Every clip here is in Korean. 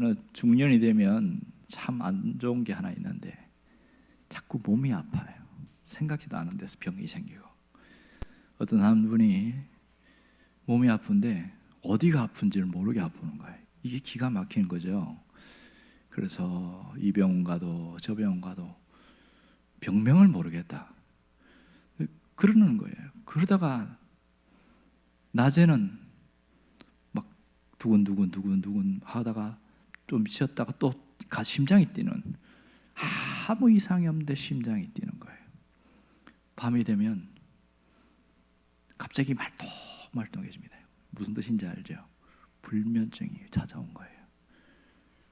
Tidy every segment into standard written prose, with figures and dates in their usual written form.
어느 중년이 되면 참 안 좋은 게 하나 있는데 자꾸 몸이 아파요. 생각지도 않은 데서 병이 생기고. 어떤 한 분이 몸이 아픈데 어디가 아픈지를 모르게 아프는 거예요. 이게 기가 막히는 거죠. 그래서 이 병원 가도 저 병원 가도 병명을 모르겠다 그러는 거예요. 그러다가 낮에는 막 두근두근 하다가 좀 쉬었다가 또 심장이 뛰는, 아무 이상이 없는데 심장이 뛰는 거예요. 밤이 되면 갑자기 말똥말똥해집니다. 무슨 뜻인지 알죠? 불면증이 찾아온 거예요.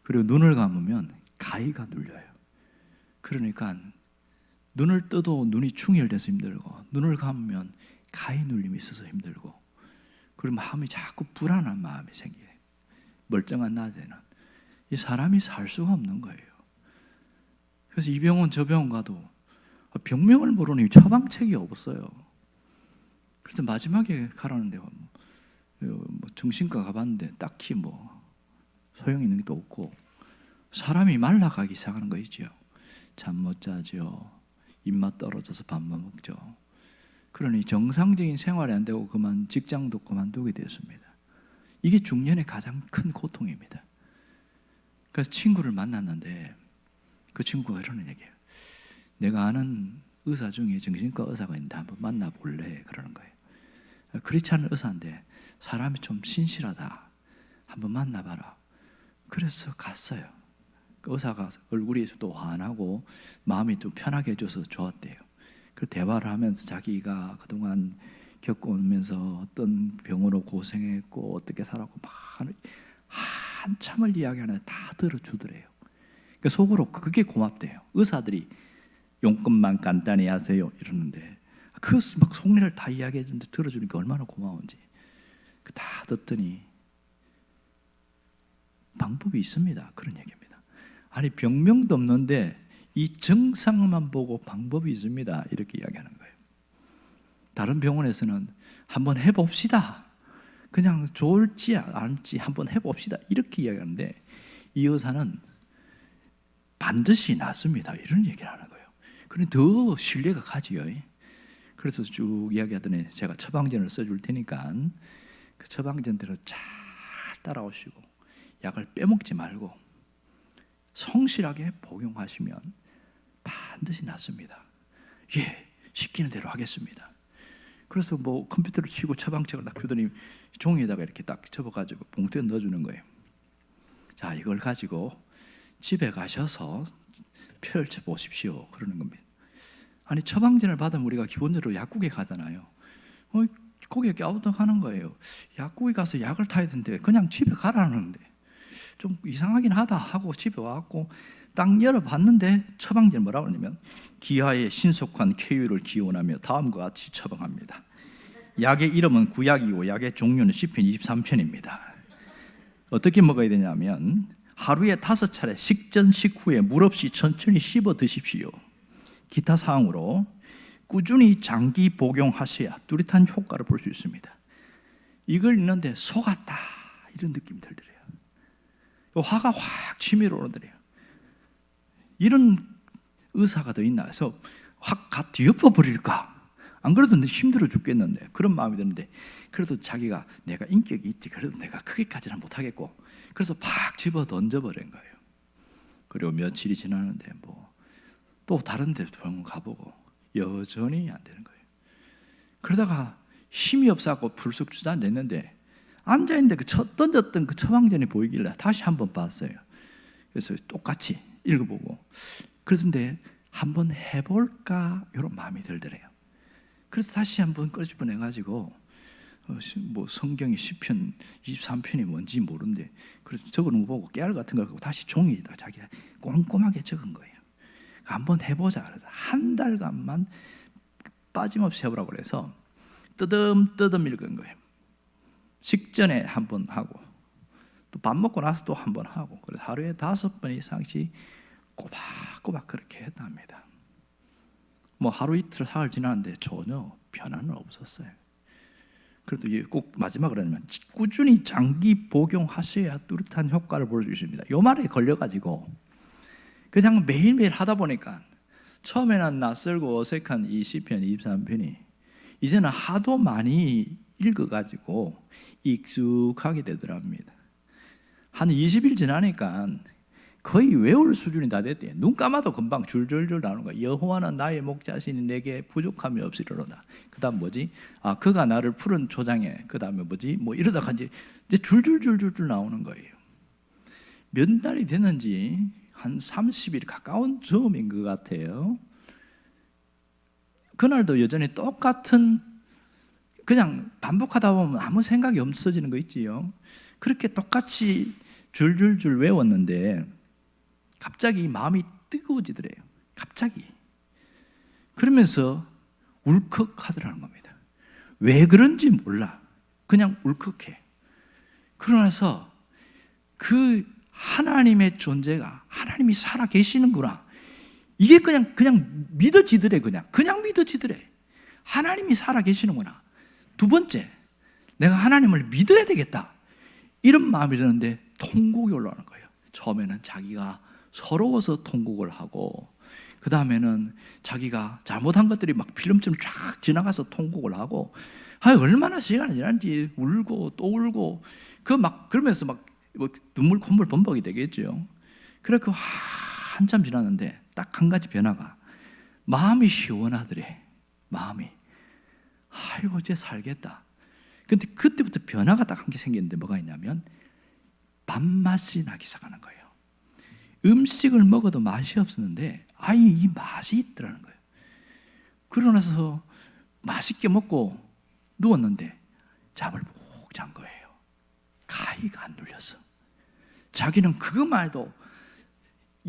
그리고 눈을 감으면 가위가 눌려요. 그러니까 눈을 떠도 눈이 충혈돼서 힘들고, 눈을 감으면 가위 눌림이 있어서 힘들고, 그리고 마음이 자꾸 불안한 마음이 생겨요. 멀쩡한 낮에는 이 사람이 살 수가 없는 거예요. 그래서 이 병원 저 병원 가도 병명을 모르니 처방책이 없어요. 그래서 마지막에 가라는데 정신과 가봤는데 딱히 소용 있는 게 없고, 사람이 말라가기 시작하는 거 있죠. 잠 못 자죠. 입맛 떨어져서 밥만 먹죠. 그러니 정상적인 생활이 안 되고 직장도 그만두게 되었습니다. 이게 중년의 가장 큰 고통입니다. 그래서 친구를 만났는데 그 친구가 이러는 얘기예요. 내가 아는 의사 중에 정신과 의사가 있는데 한번 만나볼래? 그러는 거예요. 그렇지 않은 의사인데 사람이 좀 신실하다, 한번 만나봐라. 그래서 갔어요. 그 의사가 얼굴이 또 환하고 마음이 좀 편하게 해줘서 좋았대요. 그 대화를 하면서 자기가 그동안 겪어오면서 어떤 병으로 고생했고 어떻게 살았고 막 한참을 이야기하는데 다 들어주더래요. 그러니까 속으로 그게 고맙대요. 의사들이 용건만 간단히 하세요 이러는데 그 막 속내를 다 이야기해 주는데 들어주니까 얼마나 고마운지. 다 듣더니 방법이 있습니다. 그런 얘기입니다. 아니 병명도 없는데 이 증상만 보고 방법이 있습니다. 이렇게 이야기하는 거예요. 다른 병원에서는 한번 해봅시다. 그냥 좋을지 않을지 한번 해봅시다. 이렇게 이야기하는데 이 의사는 반드시 낫습니다. 이런 얘기를 하는 거예요. 그러니 더 신뢰가 가지요. 그래서 쭉 이야기하더니 제가 처방전을 써줄 테니까 그 처방전대로 잘 따라오시고 약을 빼먹지 말고 성실하게 복용하시면 반드시 낫습니다. 예, 시키는 대로 하겠습니다. 그래서 컴퓨터를 치고 처방책을 딱 주더니 종이에다가 이렇게 딱 접어가지고 봉투에 넣어주는 거예요. 자, 이걸 가지고 집에 가셔서 펼쳐보십시오. 그러는 겁니다. 아니 처방전을 받으면 우리가 기본적으로 약국에 가잖아요. 거기에 껴우덕하는 거예요. 약국에 가서 약을 타야 되는데 그냥 집에 가라는데 좀 이상하긴 하다 하고 집에 와갖고 딱 열어봤는데 처방전 뭐라고 하냐면 기하의 신속한 쾌유를 기원하며 다음과 같이 처방합니다. 약의 이름은 구약이고 약의 종류는 시편 23편입니다. 어떻게 먹어야 되냐면 하루에 5차례 식전 식후에 물 없이 천천히 씹어 드십시오. 기타 사항으로 꾸준히 장기 복용하셔야 뚜렷한 효과를 볼 수 있습니다. 이걸 읽는데 속았다 이런 느낌이 들더래요. 화가 확 치밀어 오르더래요. 이런 의사가 더 있나 해서 확 뒤엎어 버릴까? 안 그래도 힘들어 죽겠는데 그런 마음이 드는데 그래도 자기가 내가 인격이 있지 그래도 내가 크게까지는 못하겠고 그래서 팍 집어 던져버린 거예요. 그리고 며칠이 지나는데 또 다른 데 병원 가보고 여전히 안 되는 거예요. 그러다가 힘이 없어서 불쑥 주저앉았는데 앉아있는데 던졌던 그 처방전이 보이길래 다시 한번 봤어요. 그래서 똑같이 읽어보고 그런데 한번 해볼까 이런 마음이 들더래요. 그래서 다시 한번 꺼집어내가지고 성경의 시편 23편이 뭔지 모르는데 그래서 적어놓은 거 보고 깨알 같은 걸 갖고 다시 종이에다 자기가 꼼꼼하게 적은 거예요. 한번 해보자 그래서 한 달간만 빠짐없이 해보라고 그래서 뜨듬뜨듬 읽은 거예요. 식전에 한번 하고 또 밥 먹고 나서 또 한번 하고 그래서 하루에 5번 이상씩 꼬박꼬박 그렇게 했답니다. 하루 이틀 사흘 지났는데 전혀 변화는 없었어요. 그래도 꼭 마지막으로 하면 꾸준히 장기 복용하셔야 뚜렷한 효과를 볼 수 있습니다. 이 말에 걸려가지고 그냥 매일매일 하다 보니까 처음에는 낯설고 어색한 이 시편 23편이 이제는 하도 많이 읽어가지고 익숙하게 되더랍니다. 한 20일 지나니까 거의 외울 수준이 다 됐대요. 눈 감아도 금방 줄줄줄 나오는 거예요. 여호와는 나의 목자시니 내게 부족함이 없으리로다. 그 다음 뭐지? 그가 나를 푸른 초장에, 그 다음에 뭐지? 뭐 이러다가 이제 줄줄줄줄 나오는 거예요. 몇 달이 됐는지 한 30일 가까운 즈음인 것 같아요. 그날도 여전히 똑같은, 그냥 반복하다 보면 아무 생각이 없어지는 거 있지요. 그렇게 똑같이 줄줄줄 외웠는데 갑자기 마음이 뜨거워지더래요. 갑자기. 그러면서 울컥하더라는 겁니다. 왜 그런지 몰라. 그냥 울컥해. 그러나서 그 하나님의 존재가, 하나님이 살아 계시는구나, 이게 그냥 믿어지더래. 그냥 믿어지더래. 하나님이 살아 계시는구나. 두 번째, 내가 하나님을 믿어야 되겠다, 이런 마음이 드는데 통곡이 올라오는 거예요. 처음에는 자기가 서러워서 통곡을 하고, 그 다음에는 자기가 잘못한 것들이 막 필름처럼 쫙 지나가서 통곡을 하고, 얼마나 시간이 지났는지 울고 또 울고, 그러면서 막 눈물 콧물 범벅이 되겠죠. 그래 한참 지났는데 딱 한 가지 변화가, 마음이 시원하더래. 마음이, 아이고 이제 살겠다. 근데 그때부터 변화가 딱 한 개 생겼는데 뭐가 있냐면 밥맛이 나기 시작하는 거예요. 음식을 먹어도 맛이 없었는데 이 맛이 있더라는 거예요. 그러고 나서 맛있게 먹고 누웠는데 잠을 푹 잔 거예요. 가위가 안 눌려서. 자기는 그것만 해도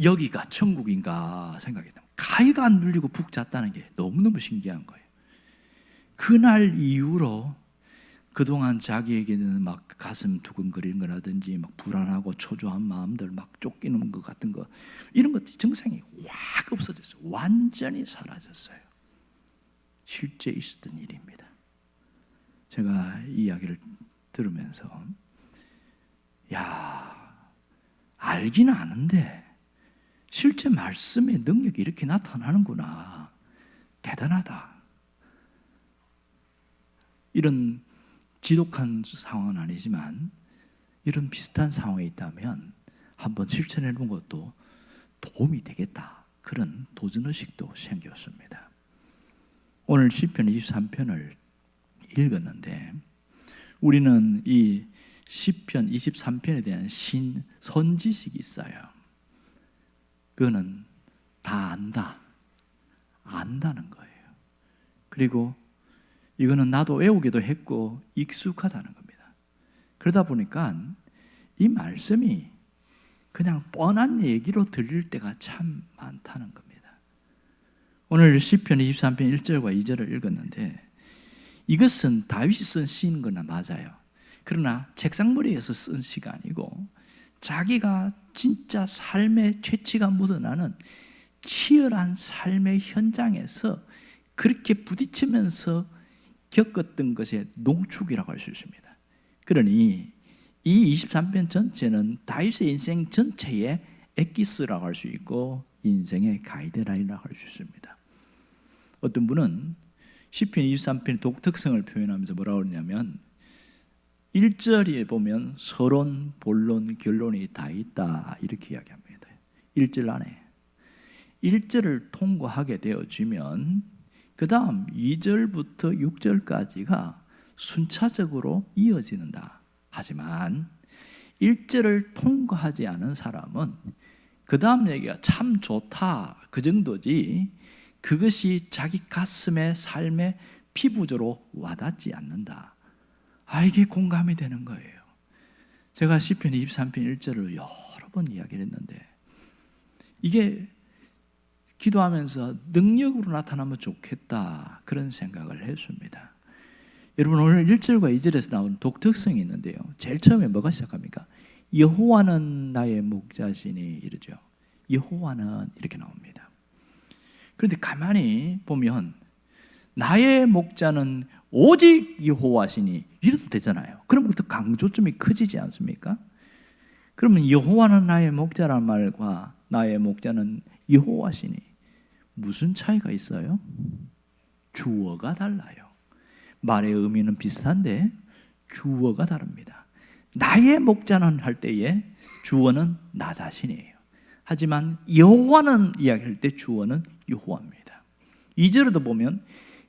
여기가 천국인가 생각했다. 가위가 안 눌리고 푹 잤다는 게 너무너무 신기한 거예요. 그날 이후로 그동안 자기에게는 막 가슴 두근거리는 거라든지 막 불안하고 초조한 마음들, 막 쫓기는 것 같은 거, 이런 것들이 증상이 확 없어졌어요. 완전히 사라졌어요. 실제 있었던 일입니다. 제가 이 이야기를 들으면서 알기는 아는데 실제 말씀의 능력이 이렇게 나타나는구나, 대단하다. 이런 지독한 상황은 아니지만 이런 비슷한 상황에 있다면 한번 실천해 보는 것도 도움이 되겠다, 그런 도전의식도 생겼습니다. 오늘 시편 23편을 읽었는데 우리는 이 시편 23편에 대한 선지식이 있어요. 그거는 다 안다는 거예요. 그리고 이거는 나도 외우기도 했고 익숙하다는 겁니다. 그러다 보니까 이 말씀이 그냥 뻔한 얘기로 들릴 때가 참 많다는 겁니다. 오늘 시편 23편 1절과 2절을 읽었는데 이것은 다윗이 쓴 시인 거나 맞아요. 그러나 책상머리에서 쓴 시가 아니고 자기가 진짜 삶의 죄치가 묻어나는 치열한 삶의 현장에서 그렇게 부딪히면서 겪었던 것의 농축이라고 할 수 있습니다. 그러니 이 23편 전체는 다윗의 인생 전체의 엑기스라고 할 수 있고 인생의 가이드라인이라고 할 수 있습니다. 어떤 분은 시편 23편의 독특성을 표현하면서 뭐라고 그러냐면 1절에 보면 서론, 본론, 결론이 다 있다, 이렇게 이야기합니다. 1절 안에 1절을 통과하게 되어지면 그 다음 2절부터 6절까지가 순차적으로 이어지는다. 하지만 1절을 통과하지 않은 사람은 그 다음 얘기가 참 좋다, 그 정도지 그것이 자기 가슴의 삶의 피부적으로 와닿지 않는다. 이게 공감이 되는 거예요. 제가 시편 23편 1절을 여러 번 이야기를 했는데 이게 기도하면서 능력으로 나타나면 좋겠다, 그런 생각을 했습니다. 여러분, 오늘 1절과 2절에서 나오는 독특성이 있는데요. 제일 처음에 뭐가 시작합니까? 여호와는 나의 목자시니 이러죠. 여호와는 이렇게 나옵니다. 그런데 가만히 보면 나의 목자는 오직 여호와시니 이래도 되잖아요. 그러면 더 강조점이 커지지 않습니까? 그러면 여호와는 나의 목자란 말과 나의 목자는 여호와시니 무슨 차이가 있어요? 주어가 달라요. 말의 의미는 비슷한데 주어가 다릅니다. 나의 목자는 할 때에 주어는 나 자신이에요. 하지만 여호와는 이야기할 때 주어는 여호와입니다. 2절에도 보면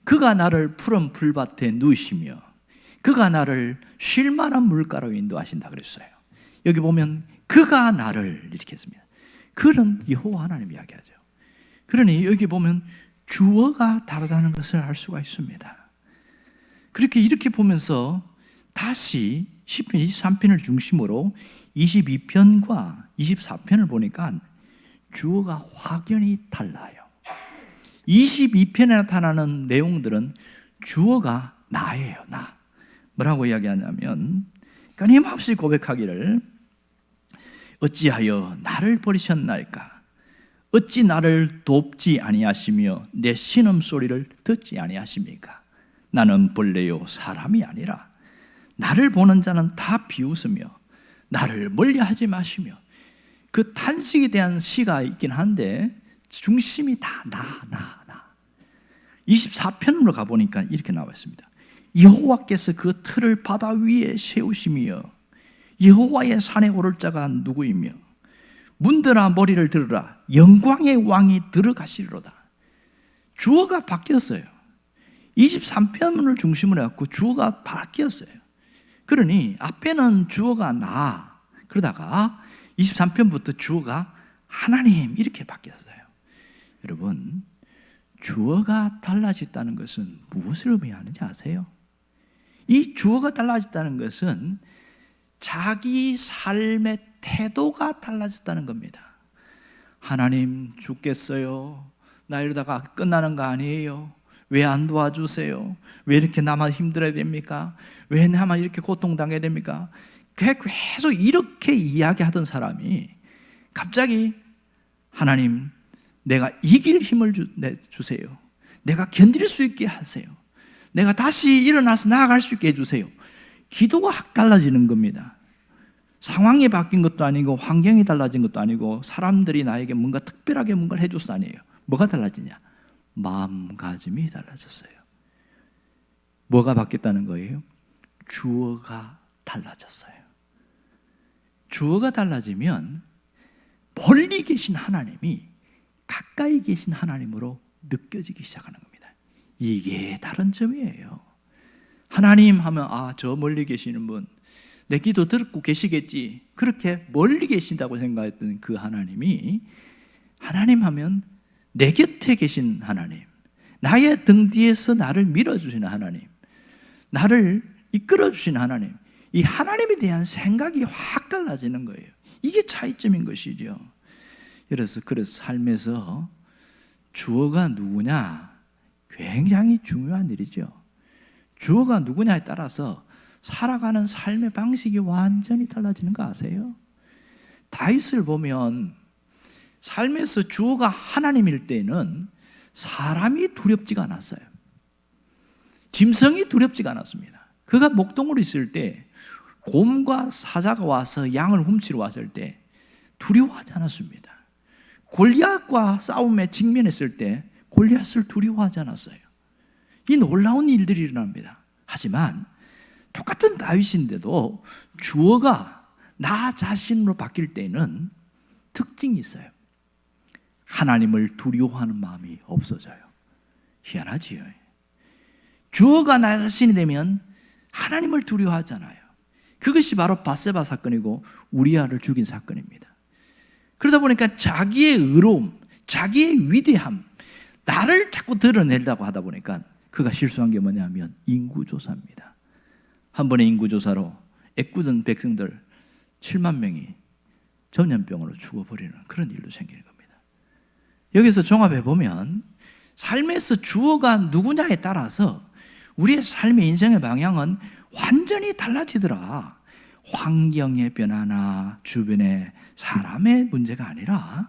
그가 나를 푸른 풀밭에 누이시며 그가 나를 쉴 만한 물가로 인도하신다 그랬어요. 여기 보면 그가 나를 이렇게 했습니다. 그는 여호와 하나님 이야기하죠. 그러니 여기 보면 주어가 다르다는 것을 알 수가 있습니다. 이렇게 보면서 다시 시편 23편을 중심으로 22편과 24편을 보니까 주어가 확연히 달라요. 22편에 나타나는 내용들은 주어가 나예요. 나. 뭐라고 이야기하냐면 끊임없이 고백하기를 어찌하여 나를 버리셨나이까? 어찌 나를 돕지 아니하시며 내 신음소리를 듣지 아니하십니까? 나는 벌레요 사람이 아니라 나를 보는 자는 다 비웃으며 나를 멀리하지 마시며 그 탄식에 대한 시가 있긴 한데 중심이 다 나. 24편으로 가보니까 이렇게 나와 있습니다. 여호와께서 그 틀을 바다 위에 세우시며 여호와의 산에 오를 자가 누구이며 문들아 머리를 들으라 영광의 왕이 들어가시리로다. 주어가 바뀌었어요. 23편을 중심으로 해서 주어가 바뀌었어요. 그러니 앞에는 주어가 나 그러다가 23편부터 주어가 하나님 이렇게 바뀌었어요. 여러분 주어가 달라졌다는 것은 무엇을 의미하는지 아세요? 이 주어가 달라졌다는 것은 자기 삶의 태도가 달라졌다는 겁니다. 하나님 죽겠어요. 나 이러다가 끝나는 거 아니에요. 왜 안 도와주세요? 왜 이렇게 나만 힘들어야 됩니까? 왜 나만 이렇게 고통당해야 됩니까? 계속 이렇게 이야기하던 사람이 갑자기 하나님 내가 이길 힘을 주세요. 내가 견딜 수 있게 하세요. 내가 다시 일어나서 나아갈 수 있게 해주세요. 기도가 확 달라지는 겁니다. 상황이 바뀐 것도 아니고 환경이 달라진 것도 아니고 사람들이 나에게 뭔가 특별하게 뭔가를 해줘서 아니에요. 뭐가 달라지냐? 마음가짐이 달라졌어요. 뭐가 바뀌었다는 거예요? 주어가 달라졌어요. 주어가 달라지면 멀리 계신 하나님이 가까이 계신 하나님으로 느껴지기 시작하는 겁니다. 이게 다른 점이에요. 하나님 하면 저 멀리 계시는 분 내 기도 듣고 계시겠지 그렇게 멀리 계신다고 생각했던 그 하나님이 하나님 하면 내 곁에 계신 하나님, 나의 등 뒤에서 나를 밀어주시는 하나님, 나를 이끌어주시는 하나님, 이 하나님에 대한 생각이 확 달라지는 거예요. 이게 차이점인 것이죠. 그래서 삶에서 주어가 누구냐 굉장히 중요한 일이죠. 주어가 누구냐에 따라서 살아가는 삶의 방식이 완전히 달라지는 거 아세요? 다윗을 보면 삶에서 주어가 하나님일 때는 사람이 두렵지가 않았어요. 짐승이 두렵지가 않았습니다. 그가 목동으로 있을 때 곰과 사자가 와서 양을 훔치러 왔을 때 두려워하지 않았습니다. 골리앗과 싸움에 직면했을 때 골리앗을 두려워하지 않았어요. 이 놀라운 일들이 일어납니다. 하지만 똑같은 다윗인데도 주어가 나 자신으로 바뀔 때는 특징이 있어요. 하나님을 두려워하는 마음이 없어져요. 희한하지요. 주어가 나 자신이 되면 하나님을 두려워하잖아요. 그것이 바로 밧세바 사건이고 우리아를 죽인 사건입니다. 그러다 보니까 자기의 의로움, 자기의 위대함, 나를 자꾸 드러내려고 하다 보니까 그가 실수한 게 뭐냐면 인구조사입니다. 한 번의 인구조사로 애꿎은 백성들 7만 명이 전염병으로 죽어버리는 그런 일도 생기는 겁니다. 여기서 종합해 보면 삶에서 주어가 누구냐에 따라서 우리의 삶의 인생의 방향은 완전히 달라지더라. 환경의 변화나 주변의 사람의 문제가 아니라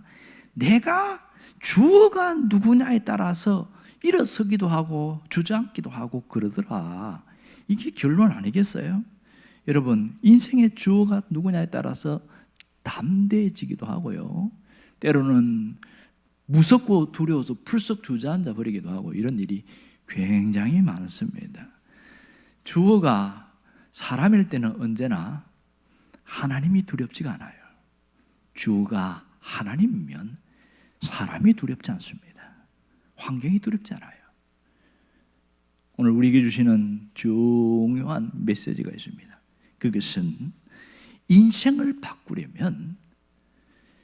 내가 주어가 누구냐에 따라서 일어서기도 하고 주저앉기도 하고 그러더라. 이게 결론 아니겠어요? 여러분, 인생의 주어가 누구냐에 따라서 담대해지기도 하고요, 때로는 무섭고 두려워서 풀썩 주저앉아 버리기도 하고, 이런 일이 굉장히 많습니다. 주어가 사람일 때는 언제나 하나님이 두렵지가 않아요. 주어가 하나님이면 사람이 두렵지 않습니다. 환경이 두렵지 않아요. 오늘 우리에게 주시는 중요한 메시지가 있습니다. 그것은 인생을 바꾸려면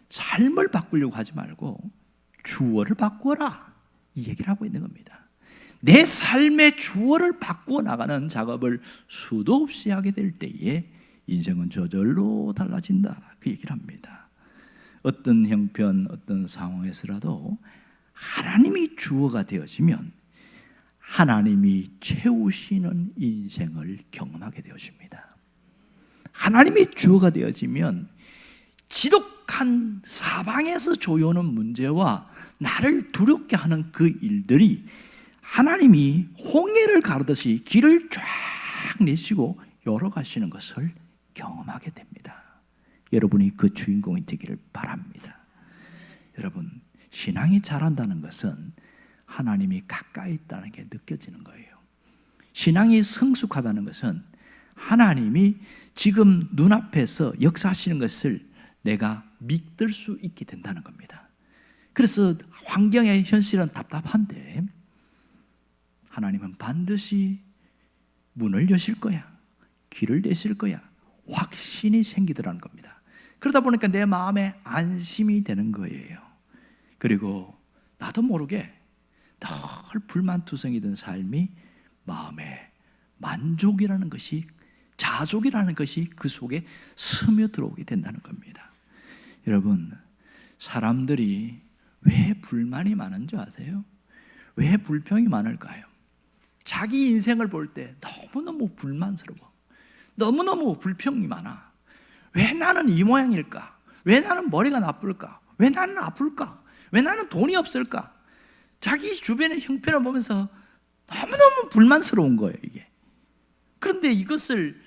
삶을 바꾸려고 하지 말고 주어를 바꾸어라, 이 얘기를 하고 있는 겁니다. 내 삶의 주어를 바꾸어 나가는 작업을 수도 없이 하게 될 때에 인생은 저절로 달라진다, 그 얘기를 합니다. 어떤 형편, 어떤 상황에서라도 하나님이 주어가 되어지면 하나님이 채우시는 인생을 경험하게 되어집니다. 하나님이 주어가 되어지면 지독한 사방에서 조여오는 문제와 나를 두렵게 하는 그 일들이 하나님이 홍해를 가르듯이 길을 쫙 내시고 열어가시는 것을 경험하게 됩니다. 여러분이 그 주인공이 되기를 바랍니다. 여러분, 신앙이 자란다는 것은 하나님이 가까이 있다는 게 느껴지는 거예요. 신앙이 성숙하다는 것은 하나님이 지금 눈앞에서 역사하시는 것을 내가 믿을 수 있게 된다는 겁니다. 그래서 환경의 현실은 답답한데 하나님은 반드시 문을 여실 거야, 길을 내실 거야, 확신이 생기더라는 겁니다. 그러다 보니까 내 마음에 안심이 되는 거예요. 그리고 나도 모르게 늘 불만투성이던 삶이 마음에 만족이라는 것이, 자족이라는 것이 그 속에 스며들어오게 된다는 겁니다. 여러분, 사람들이 왜 불만이 많은 줄 아세요? 왜 불평이 많을까요? 자기 인생을 볼 때 너무너무 불만스러워, 너무너무 불평이 많아. 왜 나는 이 모양일까? 왜 나는 머리가 나쁠까? 왜 나는 아플까? 왜 나는 돈이 없을까? 자기 주변의 형편을 보면서 너무너무 불만스러운 거예요, 이게. 그런데 이것을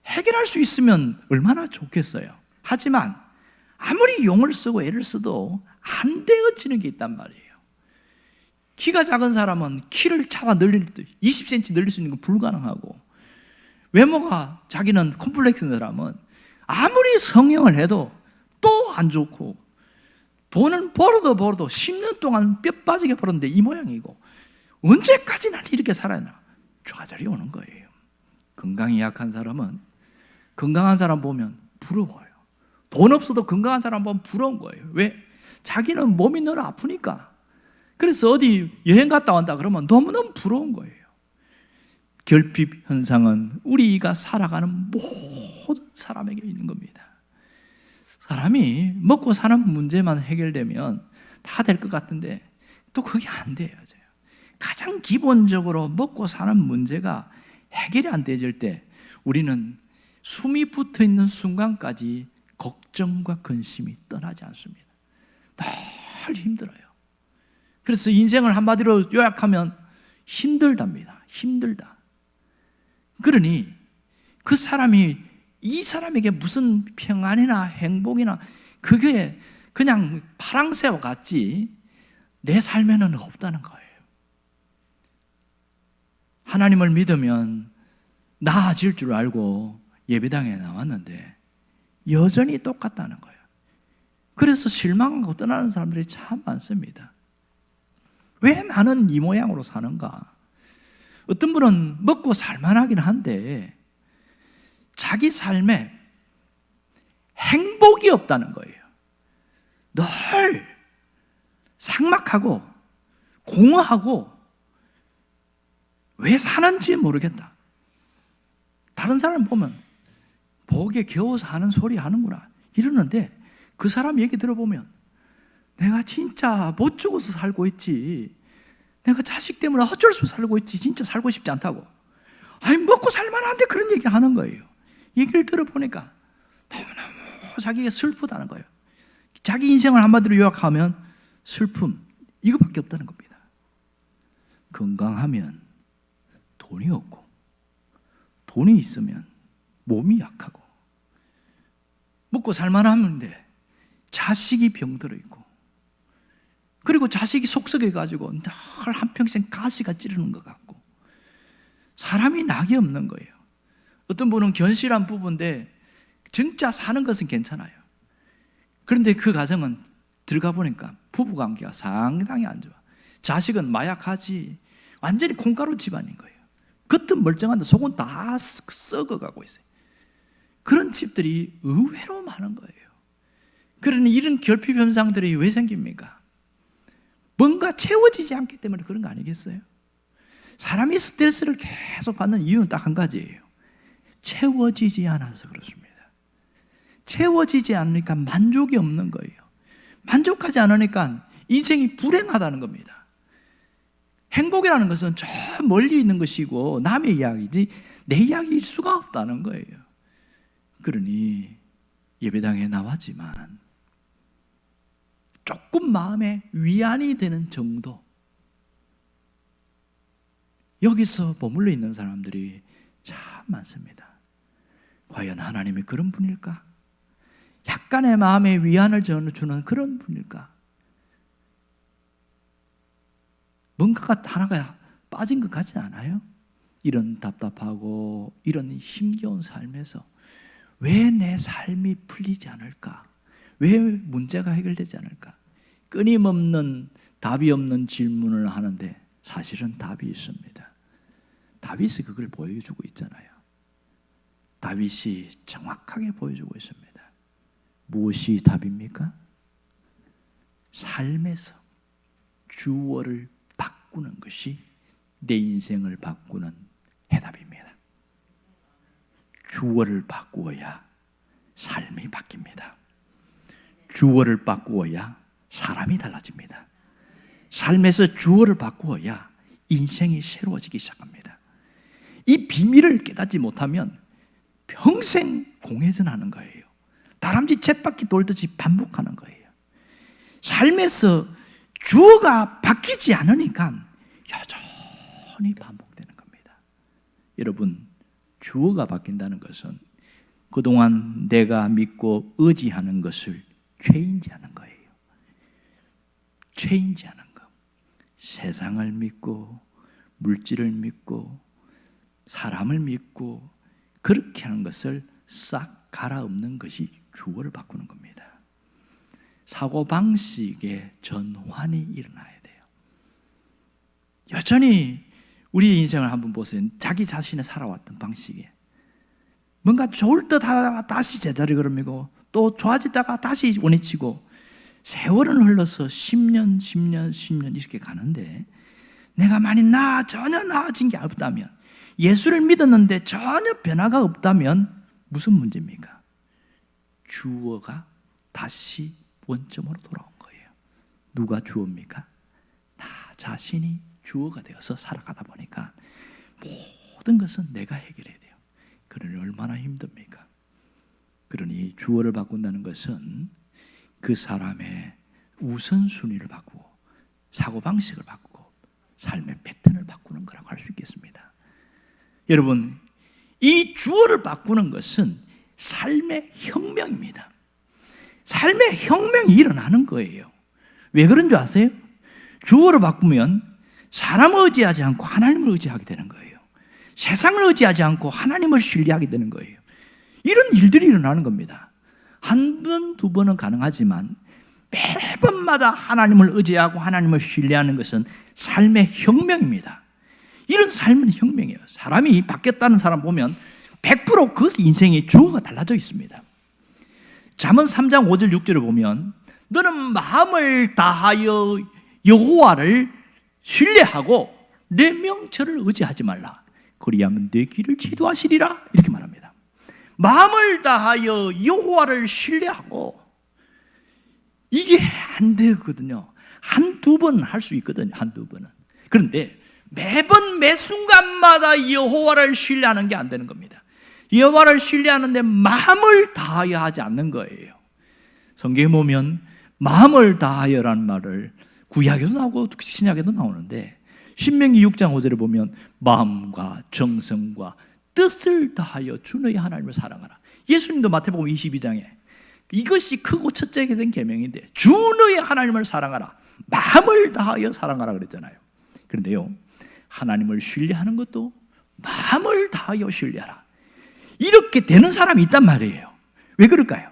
해결할 수 있으면 얼마나 좋겠어요. 하지만 아무리 용을 쓰고 애를 써도 안 되어지는 게 있단 말이에요. 키가 작은 사람은 키를 차가 늘릴 때 20cm 늘릴 수 있는 건 불가능하고, 외모가 자기는 콤플렉스인 사람은 아무리 성형을 해도 또 안 좋고, 돈은 벌어도 10년 동안 뼈 빠지게 벌었는데 이 모양이고, 언제까지 난 이렇게 살아야 하나? 좌절이 오는 거예요. 건강이 약한 사람은 건강한 사람 보면 부러워요. 돈 없어도 건강한 사람 보면 부러운 거예요. 왜? 자기는 몸이 늘 아프니까. 그래서 어디 여행 갔다 온다 그러면 너무너무 부러운 거예요. 결핍 현상은 우리가 살아가는 모든 사람에게 있는 겁니다. 사람이 먹고 사는 문제만 해결되면 다 될 것 같은데 또 그게 안 돼요. 가장 기본적으로 먹고 사는 문제가 해결이 안 되질 때 우리는 숨이 붙어 있는 순간까지 걱정과 근심이 떠나지 않습니다. 늘 힘들어요. 그래서 인생을 한마디로 요약하면 힘들답니다. 힘들다. 그러니 그 사람이 이 사람에게 무슨 평안이나 행복이나 그게 그냥 파랑새와 같지 내 삶에는 없다는 거예요. 하나님을 믿으면 나아질 줄 알고 예배당에 나왔는데 여전히 똑같다는 거예요. 그래서 실망하고 떠나는 사람들이 참 많습니다. 왜 나는 이 모양으로 사는가? 어떤 분은 먹고 살만하긴 한데 자기 삶에 행복이 없다는 거예요. 늘 삭막하고 공허하고 왜 사는지 모르겠다. 다른 사람 보면 복에 겨워 사는 소리 하는구나 이러는데 그 사람 얘기 들어보면 내가 진짜 못 죽어서 살고 있지, 내가 자식 때문에 어쩔 수 없이 살고 있지, 진짜 살고 싶지 않다고. 아니 먹고 살만한데 그런 얘기 하는 거예요. 얘기를 들어보니까 너무너무 자기가 슬프다는 거예요. 자기 인생을 한마디로 요약하면 슬픔, 이거밖에 없다는 겁니다. 건강하면 돈이 없고, 돈이 있으면 몸이 약하고, 먹고 살만하는데 자식이 병들어 있고, 그리고 자식이 속썩여가지고 늘 한평생 가시가 찌르는 것 같고, 사람이 낙이 없는 거예요. 어떤 분은 견실한 부부인데 진짜 사는 것은 괜찮아요. 그런데 그 가정은 들어가 보니까 부부관계가 상당히 안 좋아. 자식은 마약하지, 완전히 콩가루 집안인 거예요. 겉은 멀쩡한데 속은 다 썩어가고 있어요. 그런 집들이 의외로 많은 거예요. 그러니 이런 결핍 현상들이 왜 생깁니까? 뭔가 채워지지 않기 때문에 그런 거 아니겠어요? 사람이 스트레스를 계속 받는 이유는 딱 한 가지예요. 채워지지 않아서 그렇습니다. 채워지지 않으니까 만족이 없는 거예요. 만족하지 않으니까 인생이 불행하다는 겁니다. 행복이라는 것은 저 멀리 있는 것이고 남의 이야기지 내 이야기일 수가 없다는 거예요. 그러니 예배당에 나왔지만 조금 마음에 위안이 되는 정도, 여기서 머물러 있는 사람들이 참 많습니다. 과연 하나님이 그런 분일까? 약간의 마음에 위안을 주는 그런 분일까? 뭔가가 하나가 빠진 것 같지 않아요? 이런 답답하고 이런 힘겨운 삶에서 왜 내 삶이 풀리지 않을까? 왜 문제가 해결되지 않을까? 끊임없는 답이 없는 질문을 하는데 사실은 답이 있습니다. 다윗이 그걸 보여주고 있잖아요. 다윗이 정확하게 보여주고 있습니다. 무엇이 답입니까? 삶에서 주어를 바꾸는 것이 내 인생을 바꾸는 해답입니다. 주어를 바꾸어야 삶이 바뀝니다. 주어를 바꾸어야 사람이 달라집니다. 삶에서 주어를 바꾸어야 인생이 새로워지기 시작합니다. 이 비밀을 깨닫지 못하면 평생 공회전하는 거예요. 다람쥐 쳇바퀴 돌듯이 반복하는 거예요. 삶에서 주어가 바뀌지 않으니까 여전히 반복되는 겁니다. 여러분, 주어가 바뀐다는 것은 그동안 내가 믿고 의지하는 것을 체인지하는 거예요. 체인지하는 거. 세상을 믿고 물질을 믿고 사람을 믿고 그렇게 하는 것을 싹 갈아엎는 것이 주어를 바꾸는 겁니다. 사고방식의 전환이 일어나야 돼요. 여전히 우리 인생을 한번 보세요. 자기 자신의 살아왔던 방식에 뭔가 좋을 듯 하다가 다시 제자리 걸음이고 또 좋아지다가 다시 원위치고 세월은 흘러서 10년 이렇게 가는데 내가 만약 전혀 나아진 게 없다면, 예수를 믿었는데 전혀 변화가 없다면 무슨 문제입니까? 주어가 다시 원점으로 돌아온 거예요. 누가 주어입니까? 나 자신이 주어가 되어서 살아가다 보니까 모든 것은 내가 해결해야 돼요. 그러니 얼마나 힘듭니까? 그러니 주어를 바꾼다는 것은 그 사람의 우선순위를 바꾸고 사고방식을 바꾸고 삶의 패턴을 바꾸는 거라고 할 수 있겠습니다. 여러분, 이 주어를 바꾸는 것은 삶의 혁명입니다. 삶의 혁명이 일어나는 거예요. 왜 그런 줄 아세요? 주어를 바꾸면 사람을 의지하지 않고 하나님을 의지하게 되는 거예요. 세상을 의지하지 않고 하나님을 신뢰하게 되는 거예요. 이런 일들이 일어나는 겁니다. 한 번, 두 번은 가능하지만 매번마다 하나님을 의지하고 하나님을 신뢰하는 것은 삶의 혁명입니다. 이런 삶은 혁명이에요. 사람이 바뀌었다는 사람 보면 100% 그 인생의 주어가 달라져 있습니다. 잠언 3장 5절 6절을 보면 너는 마음을 다하여 여호와를 신뢰하고 내 명철을 의지하지 말라. 그리하면 내 길을 지도하시리라. 이렇게 말합니다. 마음을 다하여 여호와를 신뢰하고, 이게 안 되거든요. 한두 번은 할 수 있거든요. 한두 번은. 그런데 매번 매 순간마다 여호와를 신뢰하는 게 안 되는 겁니다. 여호와를 신뢰하는데 마음을 다하여 하지 않는 거예요. 성경에 보면 마음을 다하여라는 말을 구약에도 나오고 신약에도 나오는데 신명기 6장 5절에 보면 마음과 정성과 뜻을 다하여 주 너희 하나님을 사랑하라. 예수님도 마태복음 22장에 이것이 크고 첫째게 된 계명인데 주 너희 하나님을 사랑하라. 마음을 다하여 사랑하라 그랬잖아요. 그런데요, 하나님을 신뢰하는 것도 마음을 다하여 신뢰하라. 이렇게 되는 사람이 있단 말이에요. 왜 그럴까요?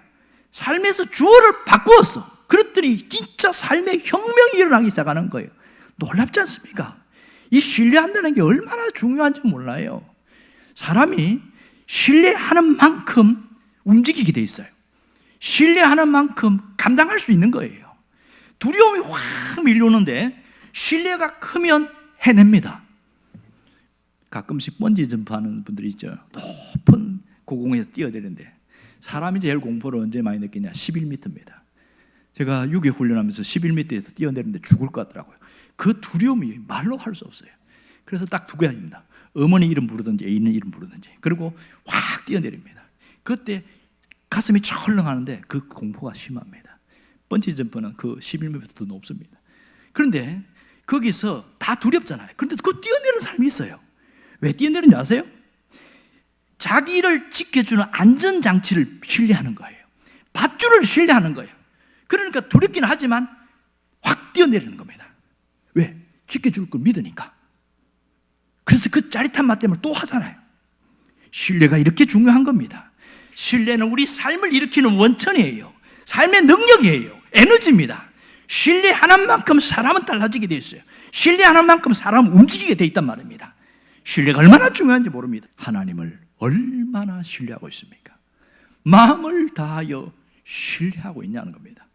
삶에서 주어를 바꾸었어. 그랬더니 진짜 삶의 혁명이 일어나기 시작하는 거예요. 놀랍지 않습니까? 이 신뢰한다는 게 얼마나 중요한지 몰라요. 사람이 신뢰하는 만큼 움직이게 돼 있어요. 신뢰하는 만큼 감당할 수 있는 거예요. 두려움이 확 밀려오는데 신뢰가 크면 해냅니다. 가끔씩 번지 점프하는 분들이 있죠. 높은 고공에서 뛰어내리는데 사람이 제일 공포를 언제 많이 느끼냐? 11m입니다. 제가 6회 훈련하면서 11m에서 뛰어내리는데 죽을 것 같더라고요. 그 두려움이 말로 할 수 없어요. 그래서 딱 두 가지입니다. 어머니 이름 부르든지 애인의 이름 부르든지. 그리고 확 뛰어내립니다. 그때 가슴이 철렁하는데 그 공포가 심합니다. 번지 점프는 그 11m보다 더 높습니다. 그런데 거기서 다 두렵잖아요. 그런데 그 뛰어내리는 사람이 있어요. 왜 뛰어내리는지 아세요? 자기를 지켜주는 안전장치를 신뢰하는 거예요. 밧줄을 신뢰하는 거예요. 그러니까 두렵기는 하지만 확 뛰어내리는 겁니다. 왜? 지켜줄 걸 믿으니까. 그래서 그 짜릿한 맛 때문에 또 하잖아요. 신뢰가 이렇게 중요한 겁니다. 신뢰는 우리 삶을 일으키는 원천이에요. 삶의 능력이에요. 에너지입니다. 신뢰하는 만큼 사람은 달라지게 되어 있어요. 신뢰하는 만큼 사람은 움직이게 되어 있단 말입니다. 신뢰가 얼마나 중요한지 모릅니다. 하나님을 얼마나 신뢰하고 있습니까? 마음을 다하여 신뢰하고 있냐는 겁니다.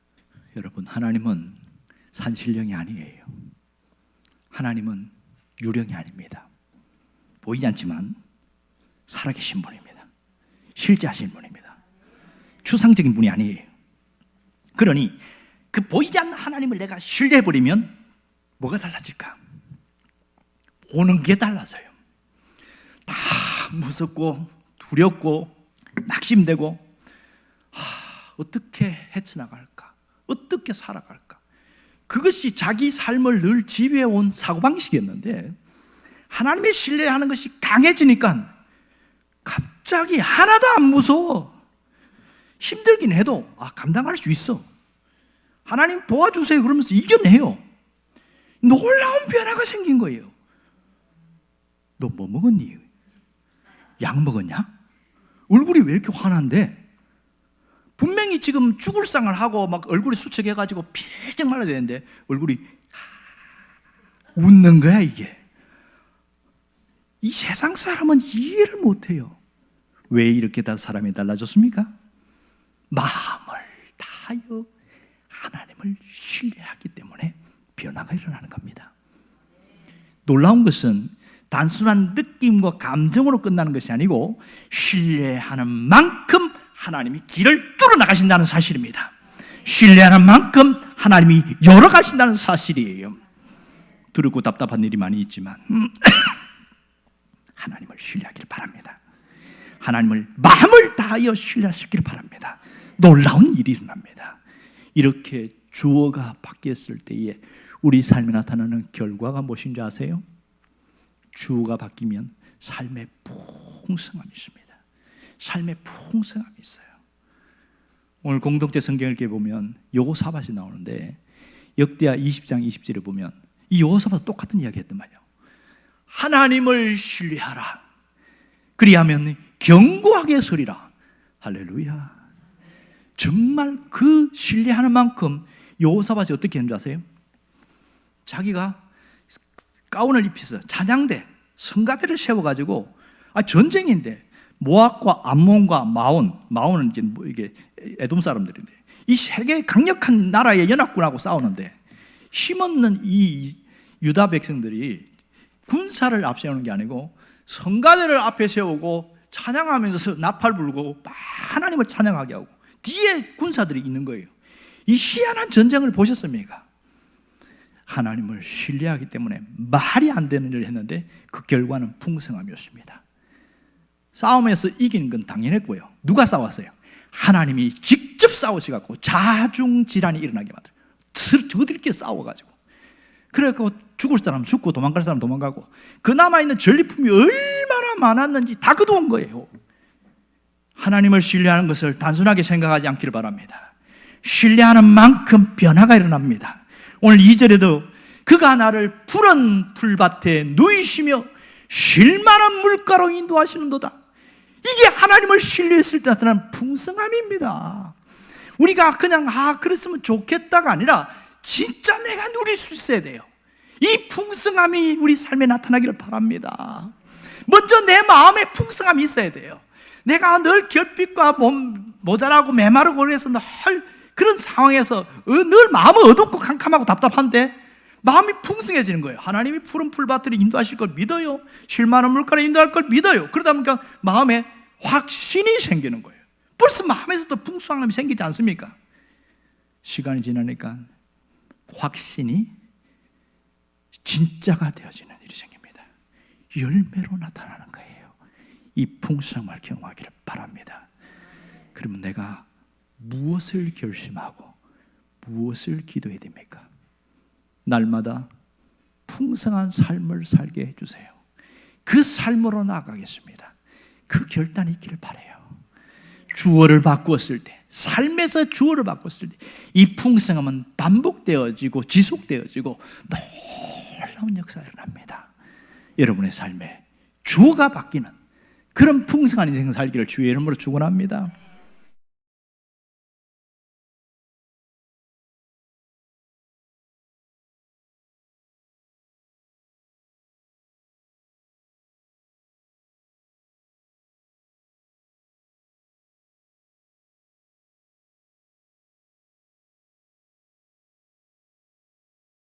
여러분, 하나님은 산신령이 아니에요. 하나님은 유령이 아닙니다. 보이지 않지만 살아계신 분입니다. 실제하신 분입니다. 추상적인 분이 아니에요. 그러니 그 보이지 않는 하나님을 내가 신뢰해버리면 뭐가 달라질까? 오는 게 달라져요. 다 무섭고 두렵고 낙심되고 어떻게 헤쳐나갈까? 어떻게 살아갈까? 그것이 자기 삶을 늘 지배해온 사고방식이었는데 하나님의 신뢰하는 것이 강해지니까 갑자기 하나도 안 무서워. 힘들긴 해도 감당할 수 있어. 하나님 도와주세요 그러면서 이겨내요. 놀라운 변화가 생긴 거예요. 너 뭐 먹었니? 약 먹었냐? 얼굴이 왜 이렇게 환한데? 분명히 지금 죽을 상을 하고 막 얼굴이 수척해가지고 피쩍 말라야 되는데 얼굴이 웃는 거야 이게. 이 세상 사람은 이해를 못해요. 왜 이렇게 다 사람이 달라졌습니까? 마음을 다하여 하나님을 신뢰하기 때문에 변화가 일어나는 겁니다. 놀라운 것은 단순한 느낌과 감정으로 끝나는 것이 아니고 신뢰하는 만큼 하나님이 길을 뚫어나가신다는 사실입니다. 신뢰하는 만큼 하나님이 열어가신다는 사실이에요. 두렵고 답답한 일이 많이 있지만 하나님을 신뢰하기를 바랍니다. 하나님을 마음을 다하여 신뢰하시기를 바랍니다. 놀라운 일이 일어납니다. 이렇게 주어가 바뀌었을 때에 우리 삶에 나타나는 결과가 무엇인지 아세요? 주어가 바뀌면 삶의 풍성함이 있습니다. 삶의 풍성함이 있어요. 오늘 공동체 성경을 이렇게 보면 여호사밧이 나오는데 역대하 20장 20절에 보면 이 여호사밧 똑같은 이야기 했단 말이에요. 하나님을 신뢰하라. 그리하면 견고하게 서리라. 할렐루야. 정말 그 신뢰하는 만큼 여호사밧이 어떻게 했는지 아세요? 자기가 가운을 입혀서 찬양대, 성가대를 세워가지고 전쟁인데 모압과 암몬과 마온은 이제 이게 에돔 사람들인데 이 세 개의 강력한 나라의 연합군하고 싸우는데 힘없는 이 유다 백성들이 군사를 앞세우는 게 아니고 성가대를 앞에 세우고 찬양하면서 나팔 불고 하나님을 찬양하게 하고 뒤에 군사들이 있는 거예요. 이 희한한 전쟁을 보셨습니까? 하나님을 신뢰하기 때문에 말이 안 되는 일을 했는데 그 결과는 풍성함이었습니다. 싸움에서 이기는 건 당연했고요. 누가 싸웠어요? 하나님이 직접 싸우셔갖고 자중질환이 일어나게 만들어요. 저들끼리 싸워가지고 그래갖고 죽을 사람 죽고 도망갈 사람 도망가고 그 남아있는 전리품이 얼마나 많았는지 다 거두은 거예요. 하나님을 신뢰하는 것을 단순하게 생각하지 않기를 바랍니다. 신뢰하는 만큼 변화가 일어납니다. 오늘 2절에도 그가 나를 푸른 풀밭에 누이시며 쉴만한 물가로 인도하시는도다. 이게 하나님을 신뢰했을 때 나타나는 풍성함입니다. 우리가 그냥 그랬으면 좋겠다가 아니라 진짜 내가 누릴 수 있어야 돼요. 이 풍성함이 우리 삶에 나타나기를 바랍니다. 먼저 내 마음에 풍성함이 있어야 돼요. 내가 늘 결핍과 모자라고 메마르고 그래서 늘 그런 상황에서 늘 마음은 어둡고 캄캄하고 답답한데 마음이 풍성해지는 거예요. 하나님이 푸른 풀밭을 인도하실 걸 믿어요. 쉴만한 물가를 인도할 걸 믿어요. 그러다 보니까 마음에 확신이 생기는 거예요. 벌써 마음에서도 풍성함이 생기지 않습니까? 시간이 지나니까 확신이 진짜가 되어지는 일이 생깁니다. 열매로 나타나는 거예요. 이 풍성함을 경험하기를 바랍니다. 그러면 내가 무엇을 결심하고 무엇을 기도해야 됩니까? 날마다 풍성한 삶을 살게 해주세요. 그 삶으로 나아가겠습니다. 그 결단이 있기를 바라요. 주어를 바꾸었을 때, 삶에서 주어를 바꿨을 때 이 풍성함은 반복되어지고 지속되어지고 놀라운 역사가 일어납니다. 여러분의 삶에 주어가 바뀌는 그런 풍성한 인생 살기를 주의 이름으로 축원합니다.